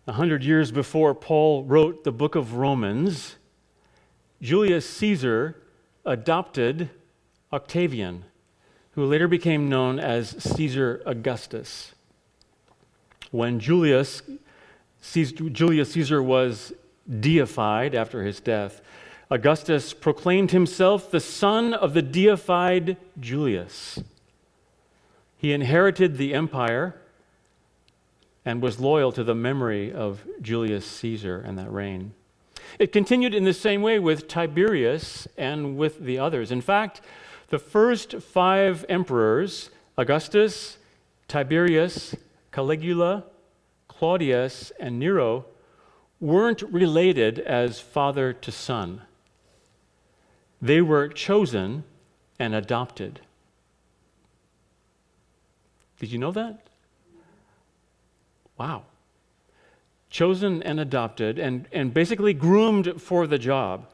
100 years before Paul wrote the book of Romans, Julius Caesar adopted Octavian, who later became known as Caesar Augustus. When Julius Caesar was deified after his death, Augustus proclaimed himself the son of the deified Julius. He inherited the empire and was loyal to the memory of Julius Caesar and that reign. It continued in the same way with Tiberius and with the others. In fact, the first 5 emperors, Augustus, Tiberius, Caligula, Claudius, and Nero, weren't related as father to son. They were chosen and adopted. Did you know that? Wow. Chosen and adopted and basically groomed for the job.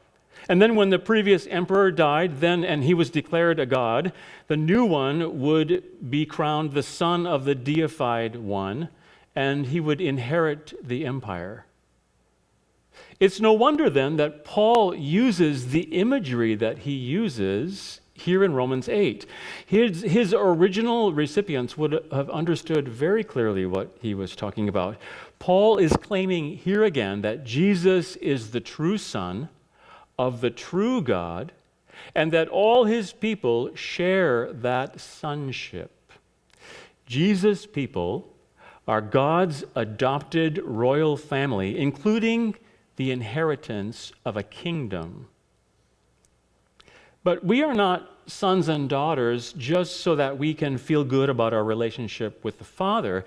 And then when the previous emperor died, and he was declared a god, the new one would be crowned the son of the deified one, and he would inherit the empire. It's no wonder then that Paul uses the imagery that he uses here in Romans 8. His original recipients would have understood very clearly what he was talking about. Paul is claiming here again that Jesus is the true Son of the true God, and that all his people share that sonship. Jesus' people are God's adopted royal family, including the inheritance of a kingdom. But we are not sons and daughters just so that we can feel good about our relationship with the Father.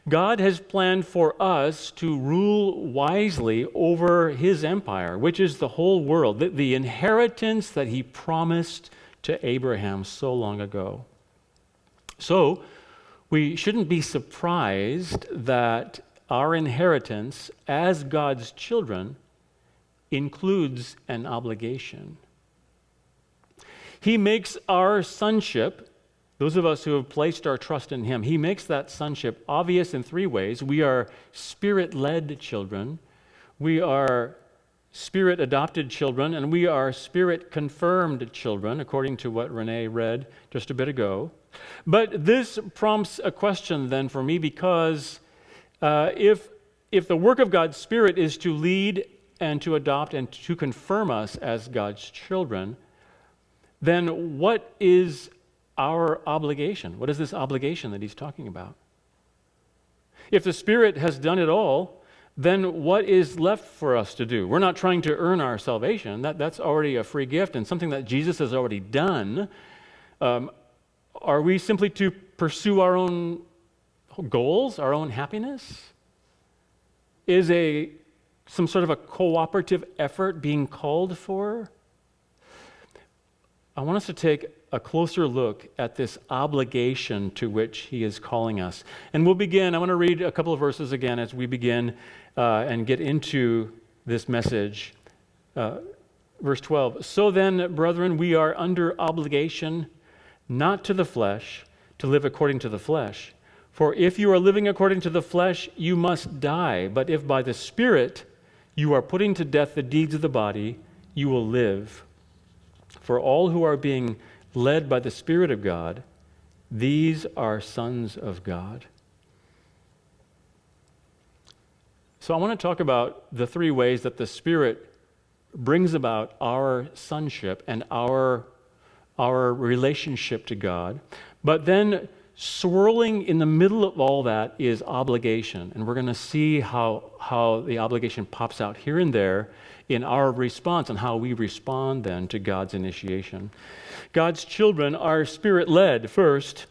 God has planned for us to rule wisely over his empire, which is the whole world, the inheritance that he promised to Abraham so long ago. So, we shouldn't be surprised that our inheritance as God's children includes an obligation. He makes our sonship, those of us who have placed our trust in him, he makes that sonship obvious in 3 ways. We are Spirit-led children, we are Spirit-adopted children, and we are Spirit-confirmed children, according to what Renee read just a bit ago. But this prompts a question then for me, because if the work of God's Spirit is to lead and to adopt and to confirm us as God's children, then what is our obligation? What is this obligation that he's talking about? If the Spirit has done it all, then what is left for us to do? We're not trying to earn our salvation. That's already a free gift and something that Jesus has already done. Are we simply to pursue our own goals, our own happiness? Is some sort of a cooperative effort being called for? I want us to take a closer look at this obligation to which he is calling us. And we'll begin. I want to read a couple of verses again as we begin and get into this message. Verse 12, "So then, brethren, we are under obligation, not to the flesh, to live according to the flesh. For if you are living according to the flesh, you must die. But if by the Spirit you are putting to death the deeds of the body, you will live. For all who are being led by the Spirit of God, these are sons of God." So I want to talk about the 3 ways that the Spirit brings about our sonship and our relationship to God. But then swirling in the middle of all that is obligation. And we're going to see how the obligation pops out here and there in our response and how we respond then to God's initiation. God's children are Spirit-led first.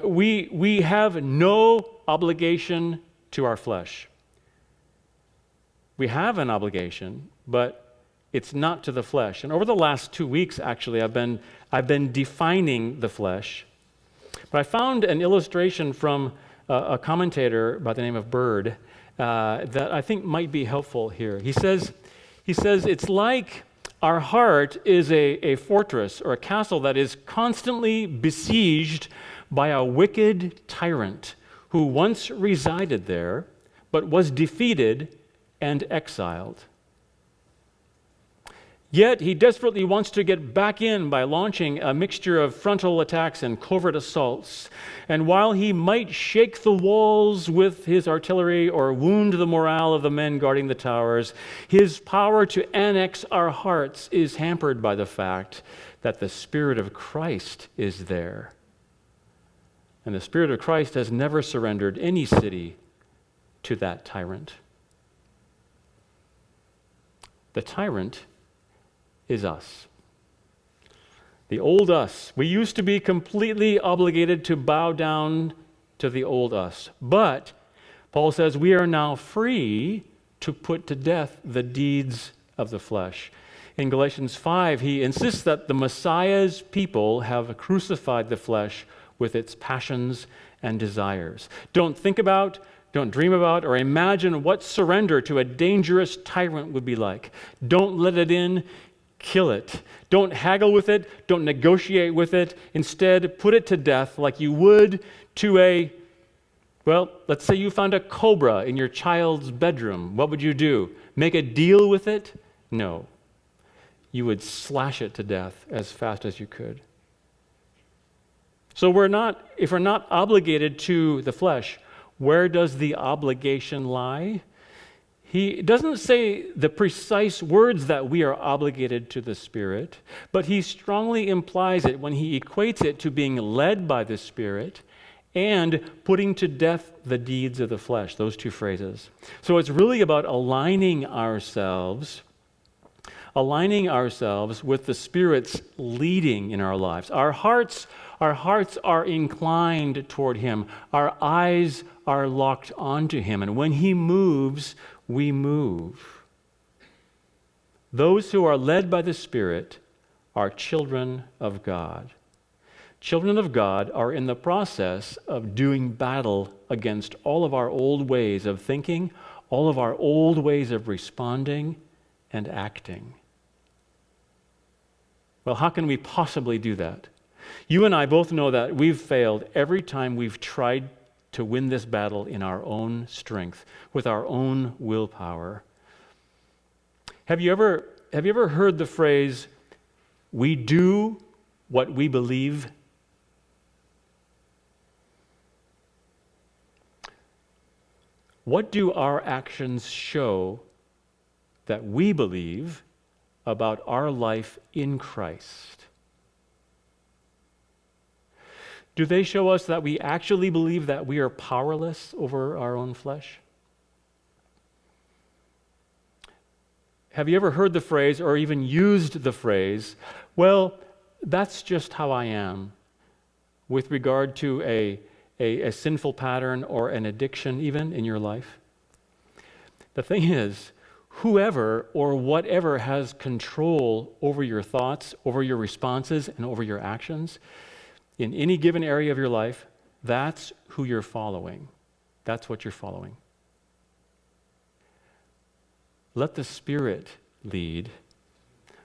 We have no obligation to our flesh. We have an obligation, but it's not to the flesh. And over the last 2 weeks, actually, I've been defining the flesh. But I found an illustration from a commentator by the name of Bird that I think might be helpful here. He says it's like our heart is a fortress or a castle that is constantly besieged by a wicked tyrant who once resided there, but was defeated and exiled. Yet he desperately wants to get back in by launching a mixture of frontal attacks and covert assaults. And while he might shake the walls with his artillery or wound the morale of the men guarding the towers, his power to annex our hearts is hampered by the fact that the Spirit of Christ is there. And the Spirit of Christ has never surrendered any city to that tyrant. The tyrant is us. The old us. We used to be completely obligated to bow down to the old us. But Paul says we are now free to put to death the deeds of the flesh. In Galatians 5, he insists that the Messiah's people have crucified the flesh with its passions and desires. Don't think about, don't dream about, or imagine what surrender to a dangerous tyrant would be like. Don't let it in. Kill it. Don't haggle with it. Don't negotiate with it. Instead, put it to death like you would to let's say you found a cobra in your child's bedroom. What would you do? Make a deal with it? No. You would slash it to death as fast as you could. So if we're not obligated to the flesh, where does the obligation lie? He doesn't say the precise words that we are obligated to the Spirit, but he strongly implies it when he equates it to being led by the Spirit and putting to death the deeds of the flesh, those two phrases. So it's really about aligning ourselves with the Spirit's leading in our lives. Our hearts are inclined toward him. Our eyes are locked onto him. And when he moves, we move. Those who are led by the Spirit are children of God. Children of God are in the process of doing battle against all of our old ways of thinking, all of our old ways of responding and acting. Well, how can we possibly do that? You and I both know that we've failed every time we've tried to win this battle in our own strength, with our own willpower. Have you ever heard the phrase, "We do what we believe"? What do our actions show that we believe about our life in Christ? Do they show us that we actually believe that we are powerless over our own flesh? Have you ever heard the phrase or even used the phrase, "Well, that's just how I am," with regard to a sinful pattern or an addiction even in your life? The thing is, whoever or whatever has control over your thoughts, over your responses, and over your actions, in any given area of your life, that's who you're following. That's what you're following. Let the Spirit lead.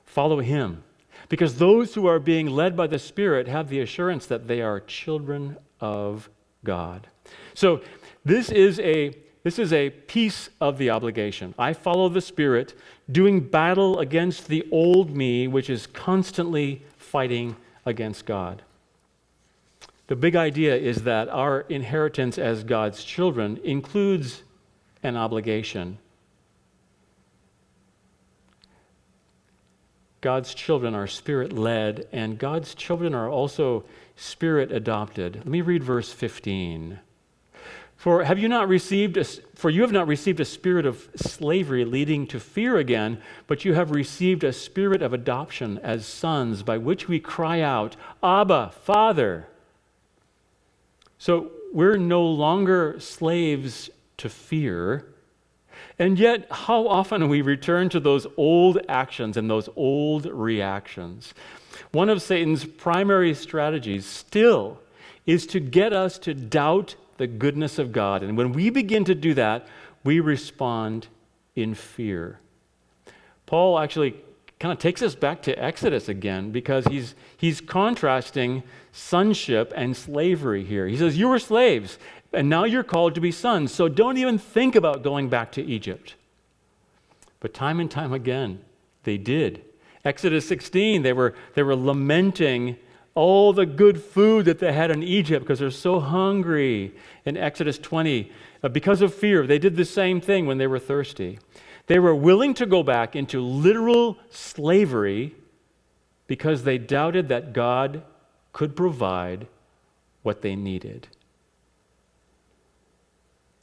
Follow him. Because those who are being led by the Spirit have the assurance that they are children of God. So this is a piece of the obligation. I follow the Spirit, doing battle against the old me, which is constantly fighting against God. The big idea is that our inheritance as God's children includes an obligation. God's children are Spirit-led, and God's children are also Spirit-adopted. Let me read verse 15. For you have not received a spirit of slavery leading to fear again, but you have received a spirit of adoption as sons, by which we cry out, "Abba, Father." So we're no longer slaves to fear. And yet, how often we return to those old actions and those old reactions. One of Satan's primary strategies still is to get us to doubt the goodness of God. And when we begin to do that, we respond in fear. Paul actually kind of takes us back to Exodus again, because he's contrasting sonship and slavery here. He says, you were slaves, And now you're called to be sons. So don't even think about going back to Egypt. But time and time again, they did. Exodus 16, they were lamenting all the good food that they had in Egypt because they're so hungry. In Exodus 20, because of fear, they did the same thing when they were thirsty. They were willing to go back into literal slavery because they doubted that God could provide what they needed.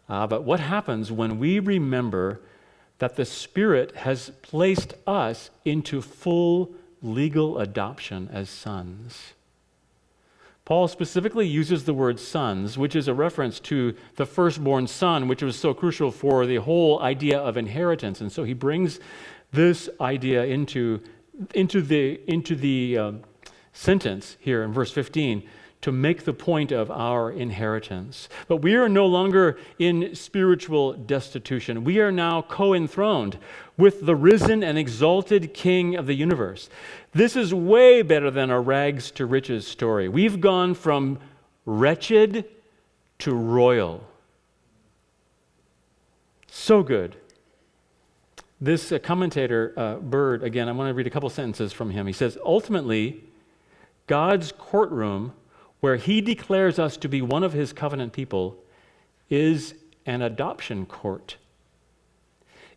But what happens when we remember that the Spirit has placed us into full legal adoption as sons? Paul specifically uses the word sons, which is a reference to the firstborn son, which was so crucial for the whole idea of inheritance. And so he brings this idea into the sentence here in verse 15 to make the point of our inheritance. But we are no longer in spiritual destitution. We are now co-enthroned with the risen and exalted King of the universe. This is way better than a rags to riches story. We've gone from wretched to royal. So good. This commentator, Bird, again, I want to read a couple sentences from him. He says, ultimately, God's courtroom, where he declares us to be one of his covenant people, is an adoption court.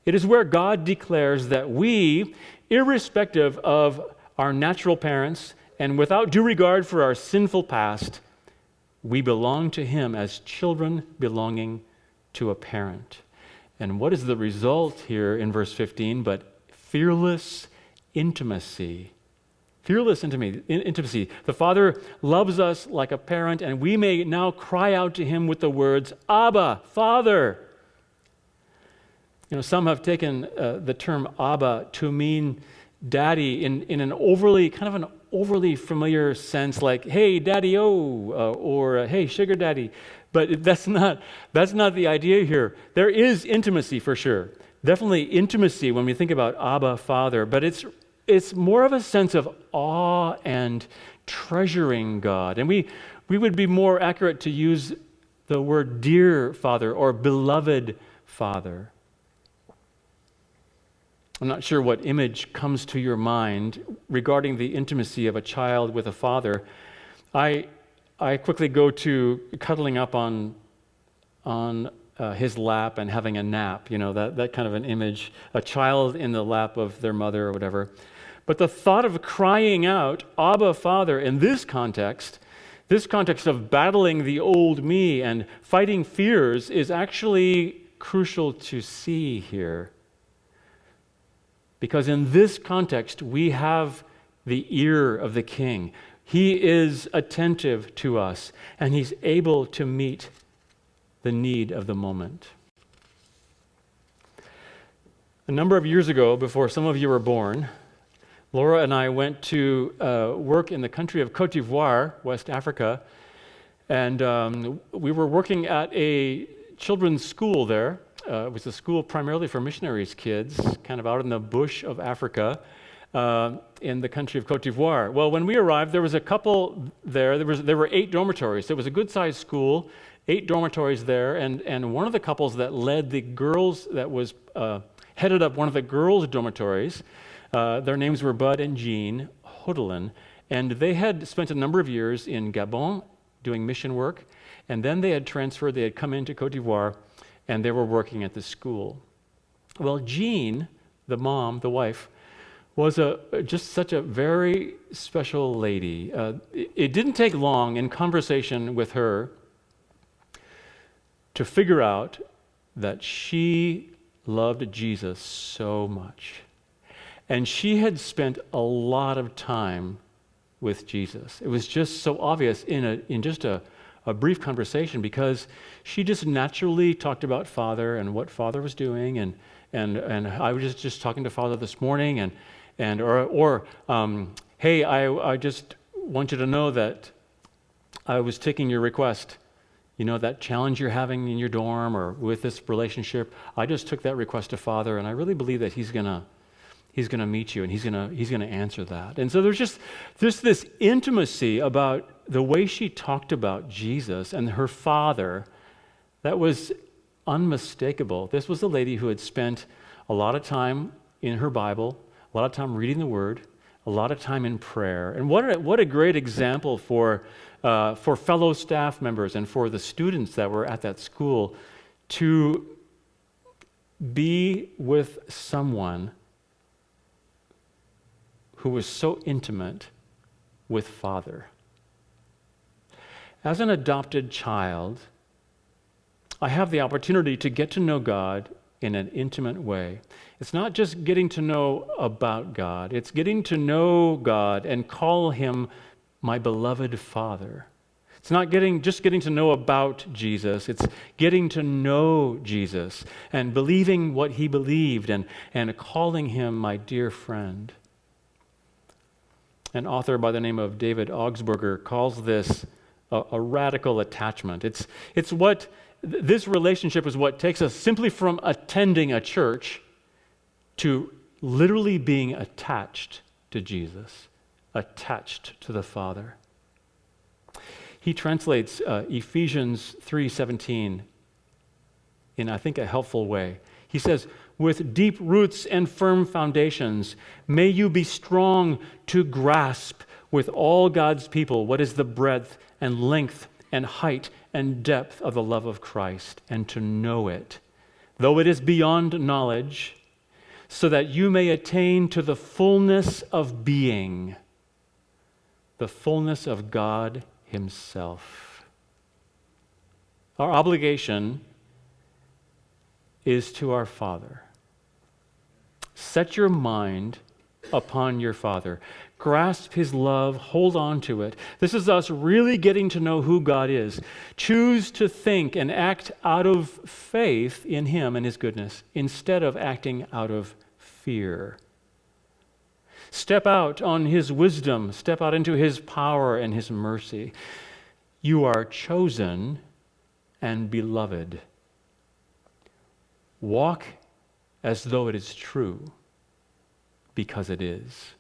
It is where God declares that we, irrespective of our natural parents and without due regard for our sinful past, we belong to him as children belonging to a parent. And what is the result here in verse 15 but fearless intimacy? Fearless intimacy. The Father loves us like a parent, and we may now cry out to him with the words, Abba, Father. You know, some have taken the term Abba to mean daddy in an overly familiar sense, like, hey, daddy-o, or hey, sugar daddy. But that's not the idea here. There is intimacy for sure. Definitely intimacy when we think about Abba, Father, but it's more of a sense of awe and treasuring God. And we would be more accurate to use the word dear Father or beloved Father. I'm not sure what image comes to your mind regarding the intimacy of a child with a father. I quickly go to cuddling up on his lap and having a nap, you know, that kind of an image, a child in the lap of their mother or whatever. But the thought of crying out, Abba, Father, in this context of battling the old me and fighting fears, is actually crucial to see here. Because in this context, we have the ear of the King. He is attentive to us, and he's able to meet the need of the moment. A number of years ago, before some of you were born, Laura and I went to work in the country of Côte d'Ivoire, West Africa, and we were working at a children's school there. It was a school primarily for missionaries' kids, kind of out in the bush of Africa, in the country of Côte d'Ivoire. Well, when we arrived, there was a couple there. There were 8 dormitories. It was a good-sized school, 8 dormitories there, and one of the couples that led the girls, that was headed up one of the girls' dormitories, their names were Bud and Jean Hodelin, and they had spent a number of years in Gabon doing mission work, and then they had transferred, they had come into Côte d'Ivoire, and they were working at the school. Well, Jean, the mom, the wife, was just such a very special lady. It didn't take long in conversation with her to figure out that she loved Jesus so much. And she had spent a lot of time with Jesus. It was just so obvious in just a brief conversation, because she just naturally talked about Father and what Father was doing, and I was just talking to Father this morning, hey, I just want you to know that I was taking your request, you know, that challenge you're having in your dorm or with this relationship. I just took that request to Father, and I really believe that He's gonna meet you, and He's gonna answer that. And so there's just this intimacy about the way she talked about Jesus and her Father that was unmistakable. This was a lady who had spent a lot of time in her Bible, a lot of time reading the Word, a lot of time in prayer. And what a great example for fellow staff members and for the students that were at that school to be with someone who was so intimate with Father. As an adopted child, I have the opportunity to get to know God in an intimate way. It's not just getting to know about God, it's getting to know God and call him my beloved Father. It's not just getting to know about Jesus, it's getting to know Jesus and believing what he believed and calling him my dear friend. An author by the name of David Augsburger calls this a radical attachment. This relationship is what takes us simply from attending a church to literally being attached to Jesus, attached to the Father. He translates Ephesians 3:17 in, I think, a helpful way. He says, "With deep roots and firm foundations, may you be strong to grasp with all God's people what is the breadth and length and height and depth of the love of Christ, and to know it, though it is beyond knowledge, so that you may attain to the fullness of being, the fullness of God himself." Our obligation is to our Father. Set your mind upon your Father. Grasp his love, hold on to it. This is us really getting to know who God is. Choose to think and act out of faith in him and his goodness instead of acting out of fear. Step out on his wisdom, step out into his power and his mercy. You are chosen and beloved. Walk as though it is true, because it is.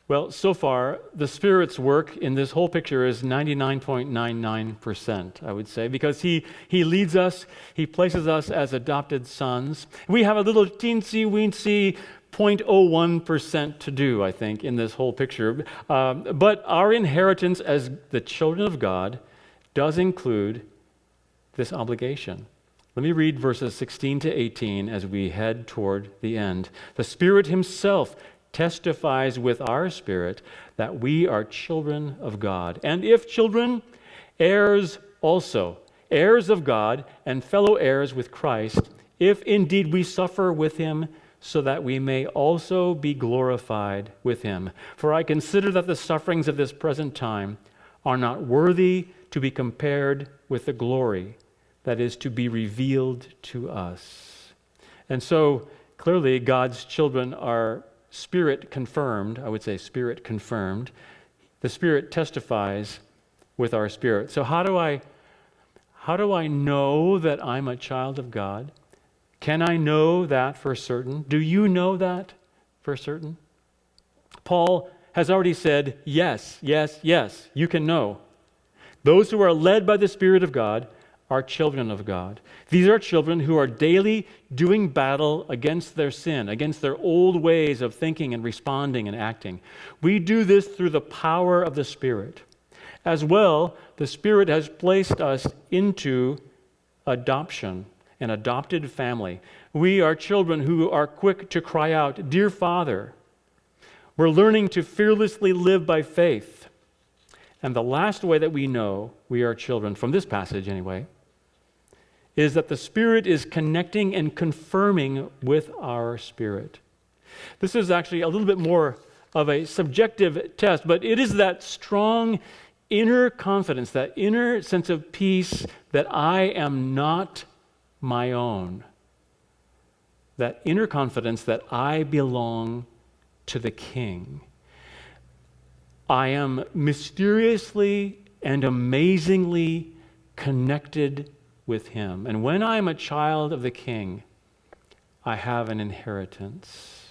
Well, so far, the Spirit's work in this whole picture is 99.99%, I would say, because He leads us, He places us as adopted sons. We have a little teensy-weensy 0.01% to do, I think, in this whole picture. But our inheritance as the children of God does include this obligation. Let me read verses 16 to 18 as we head toward the end. The Spirit Himself testifies with our spirit that we are children of God. And if children, heirs also, heirs of God and fellow heirs with Christ, if indeed we suffer with him, so that we may also be glorified with him. For I consider that the sufferings of this present time are not worthy to be compared with the glory that is to be revealed to us. And so, clearly, God's children are Spirit confirmed. I would say Spirit confirmed. The Spirit testifies with our spirit. So how do I know that I'm a child of God? Can I know that for certain? Do you know that for certain? Paul has already said, yes, yes, yes, you can know. Those who are led by the Spirit of God are children of God. These are children who are daily doing battle against their sin, against their old ways of thinking and responding and acting. We do this through the power of the Spirit. As well, the Spirit has placed us into adoption, an adopted family. We are children who are quick to cry out, "Dear Father." We're learning to fearlessly live by faith. And the last way that we know we are children, from this passage anyway, is that the Spirit is connecting and confirming with our spirit. This is actually a little bit more of a subjective test, but it is that strong inner confidence, that inner sense of peace that I am not my own. That inner confidence that I belong to the King. I am mysteriously and amazingly connected with him. And when I am a child of the King, I have an inheritance.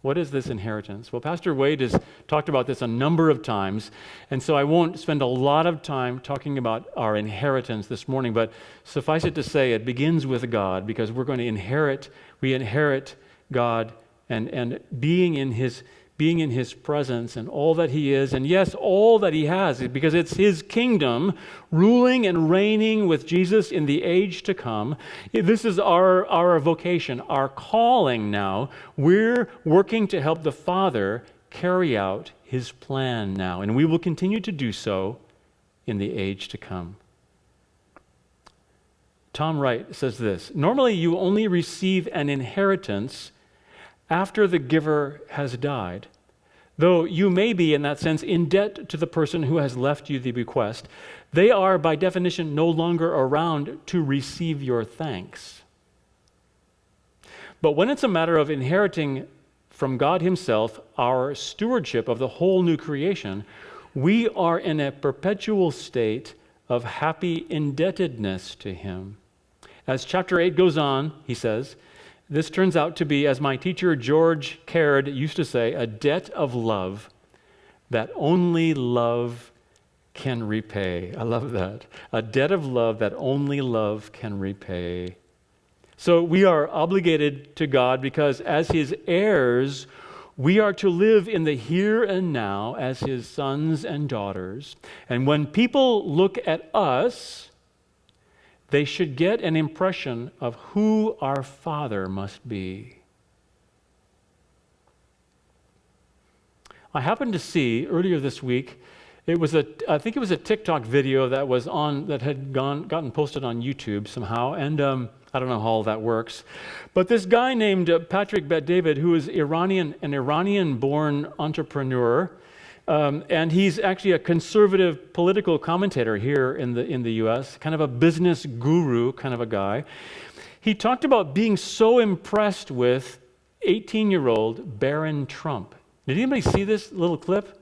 What is this inheritance? Well, Pastor Wade has talked about this a number of times, and so I won't spend a lot of time talking about our inheritance this morning, but suffice it to say, it begins with God, because we're going to inherit God and being in his presence and all that he is, and yes, all that he has, because it's his kingdom ruling and reigning with Jesus in the age to come. This is our vocation, our calling now. We're working to help the Father carry out his plan now, and we will continue to do so in the age to come. Tom Wright says this: normally you only receive an inheritance after the giver has died. Though you may be, in that sense, in debt to the person who has left you the bequest, they are, by definition, no longer around to receive your thanks. But when it's a matter of inheriting from God himself our stewardship of the whole new creation, we are in a perpetual state of happy indebtedness to him. As chapter 8 goes on, he says, this turns out to be, as my teacher George Caird used to say, a debt of love that only love can repay. I love that. A debt of love that only love can repay. So we are obligated to God because as his heirs, we are to live in the here and now as his sons and daughters. And when people look at us, they should get an impression of who our Father must be. I happened to see earlier this week, I think it was a TikTok video that had gotten posted on YouTube somehow, and I don't know how all that works. But this guy named Patrick Bet-David, who is an Iranian-born entrepreneur, and he's actually a conservative political commentator here in the U.S., kind of a business guru kind of a guy. He talked about being so impressed with 18-year-old Barron Trump. Did anybody see this little clip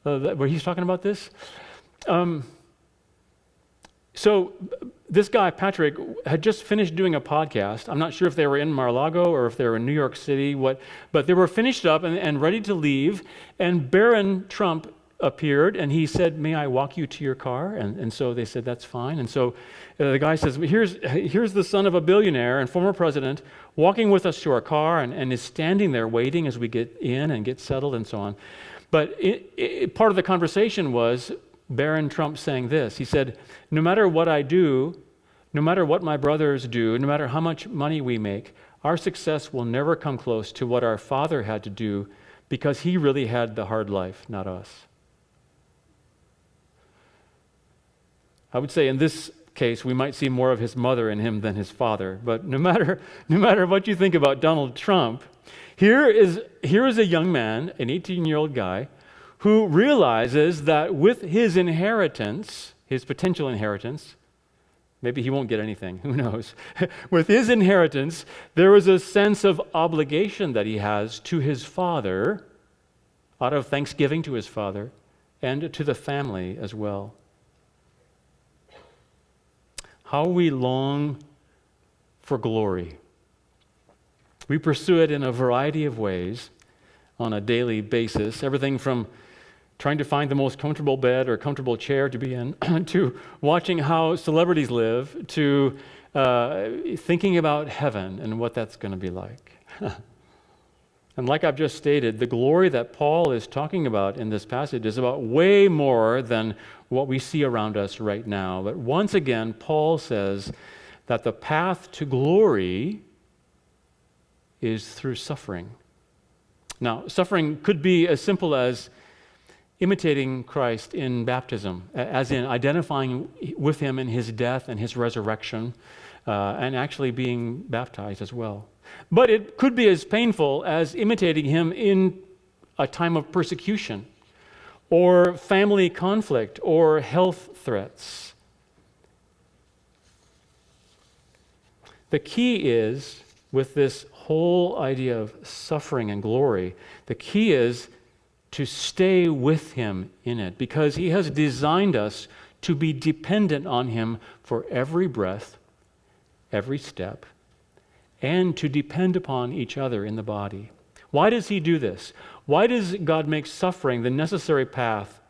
where he's talking about this? So this guy, Patrick, had just finished doing a podcast. I'm not sure if they were in Mar-a-Lago or if they were in New York City, but they were finished up and ready to leave, and Barron Trump appeared, and he said, "May I walk you to your car?" And so they said, "That's fine." And so the guy says, here's the son of a billionaire and former president walking with us to our car, and is standing there waiting as we get in and get settled and so on. But part of the conversation was Barron Trump saying this. He said, no matter what I do, no matter what my brothers do, no matter how much money we make, our success will never come close to what our father had to do, because he really had the hard life, not us. I would say in this case, we might see more of his mother in him than his father. But no matter what you think about Donald Trump, here is a young man, an 18-year-old guy, who realizes that with his inheritance, his potential inheritance, maybe he won't get anything, who knows? With his inheritance, there is a sense of obligation that he has to his father, out of thanksgiving to his father, and to the family as well. How we long for glory. We pursue it in a variety of ways on a daily basis, everything from trying to find the most comfortable bed or comfortable chair to be in, to watching how celebrities live, to thinking about heaven and what that's going to be like. And like I've just stated, the glory that Paul is talking about in this passage is about way more than what we see around us right now. But once again, Paul says that the path to glory is through suffering. Now, suffering could be as simple as imitating Christ in baptism, as in identifying with him in his death and his resurrection, and actually being baptized as well. But it could be as painful as imitating him in a time of persecution, or family conflict, or health threats. The key is, with this whole idea of suffering and glory, the key is to stay with him in it, because he has designed us to be dependent on him for every breath, every step, and to depend upon each other in the body. Why does he do this? Why does God make suffering the necessary path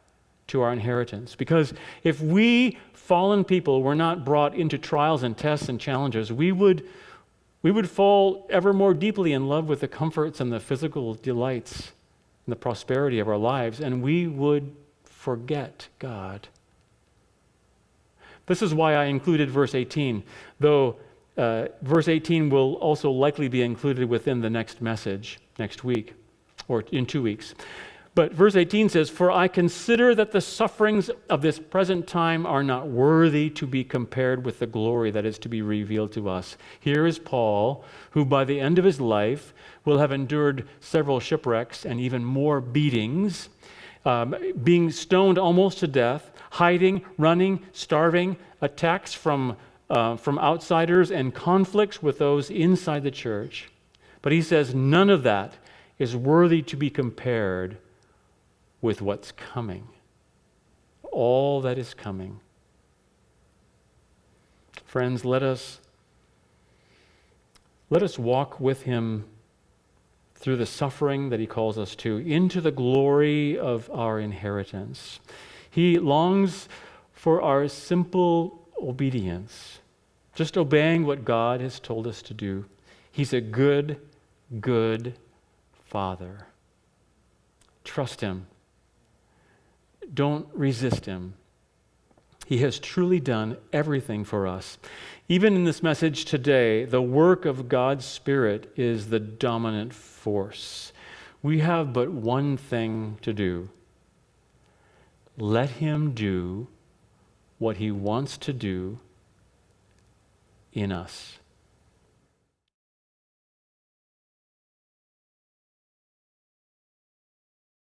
to our inheritance? Because if we fallen people were not brought into trials and tests and challenges, we would fall ever more deeply in love with the comforts and the physical delights and the prosperity of our lives, and we would forget God. This is why I included verse 18, though verse 18 will also likely be included within the next message next week or in 2 weeks. But verse 18 says, "For I consider that the sufferings of this present time are not worthy to be compared with the glory that is to be revealed to us." Here is Paul, who by the end of his life will have endured several shipwrecks and even more beatings, being stoned almost to death, hiding, running, starving, attacks from outsiders, and conflicts with those inside the church. But he says none of that is worthy to be compared with what's coming. All that is coming. Friends, let us walk with him through the suffering that he calls us to, into the glory of our inheritance. He longs for our simple obedience, just obeying what God has told us to do. He's a good, good Father. Trust him. Don't resist him. He has truly done everything for us. Even in this message today, the work of God's Spirit is the dominant force. We have but one thing to do. Let him do what he wants to do in us.